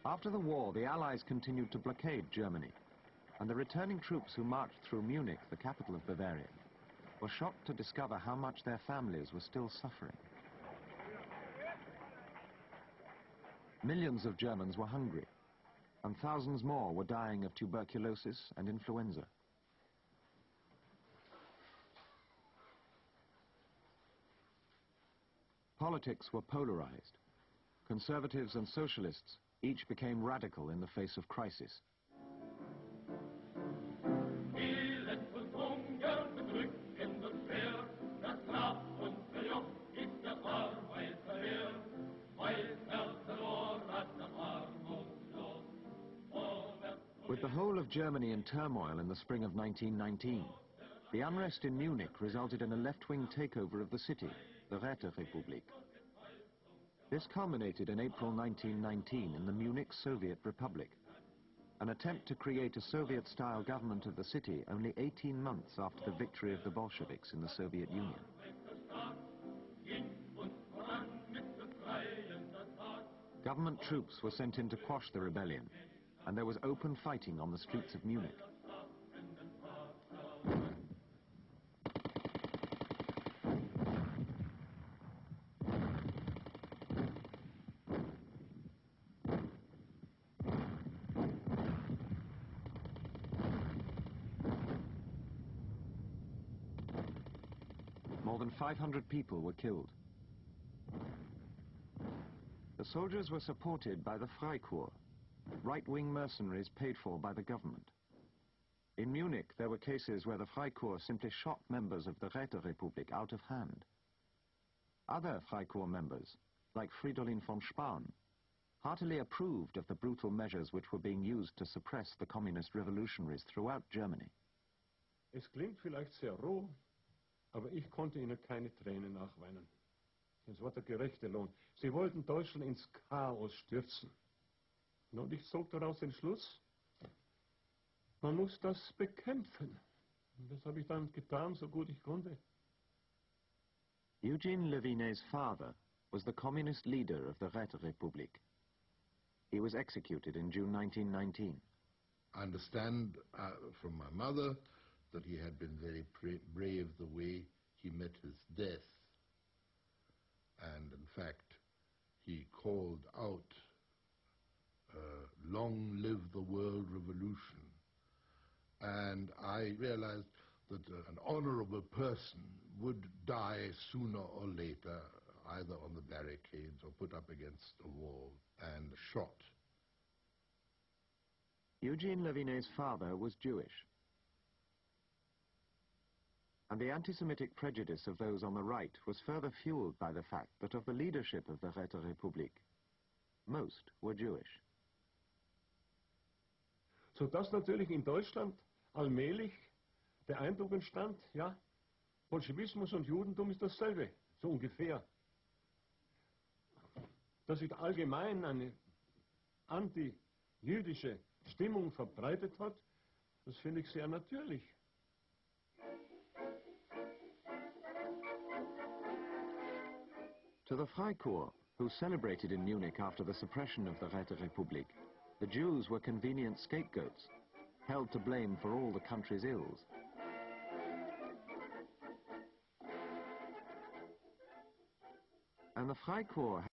After the war, the Allies continued to blockade Germany, and the returning troops who marched through Munich, the capital of Bavaria, were shocked to discover how much their families were still suffering. Millions of Germans were hungry, and thousands more were dying of tuberculosis and influenza. Politics were polarized. Conservatives and socialists each became radical in the face of crisis. With the whole of Germany in turmoil in the spring of 1919, the unrest in Munich resulted in a left-wing takeover of the city, the Räterepublik. This culminated in April 1919 in the Munich Soviet Republic, an attempt to create a Soviet-style government of the city only 18 months after the victory of the Bolsheviks in the Soviet Union. Government troops were sent in to quash the rebellion, and there was open fighting on the streets of Munich. More than 500 people were killed. The soldiers were supported by the Freikorps, right-wing mercenaries paid for by the government. In Munich, there were cases where the Freikorps simply shot members of the Räterepublik out of hand. Other Freikorps members, like Fridolin von Spahn, heartily approved of the brutal measures which were being used to suppress the communist revolutionaries throughout Germany. Es klingt vielleicht sehr roh, aber ich konnte ihnen keine Tränen nachweinen. Es war der gerechte Lohn. Sie wollten Deutschland ins Chaos stürzen. Und ich zog daraus den Schluss, man muss das bekämpfen. Und das habe ich dann getan, so gut ich konnte. Eugene Levinet's father was the communist leader of the Räterepublik. He was executed in June 1919. I understand from my mother that he had been very brave the way he met his death. And in fact, he called out, "Long live the world revolution." And I realized that an honorable person would die sooner or later, either on the barricades or put up against a wall and shot. Eugene Levinet's father was Jewish, and the anti-Semitic prejudice of those on the right was further fueled by the fact that of the leadership of the Räterepublik, most were Jewish. Sodass natürlich in Deutschland allmählich der Eindruck entstand, ja, Bolschewismus und Judentum ist dasselbe, so ungefähr. Dass sich allgemein eine anti-jüdische Stimmung verbreitet hat, das finde ich sehr natürlich. To the Freikorps, who celebrated in Munich after the suppression of the Räterepublik, the Jews were convenient scapegoats, held to blame for all the country's ills. And the Freikorps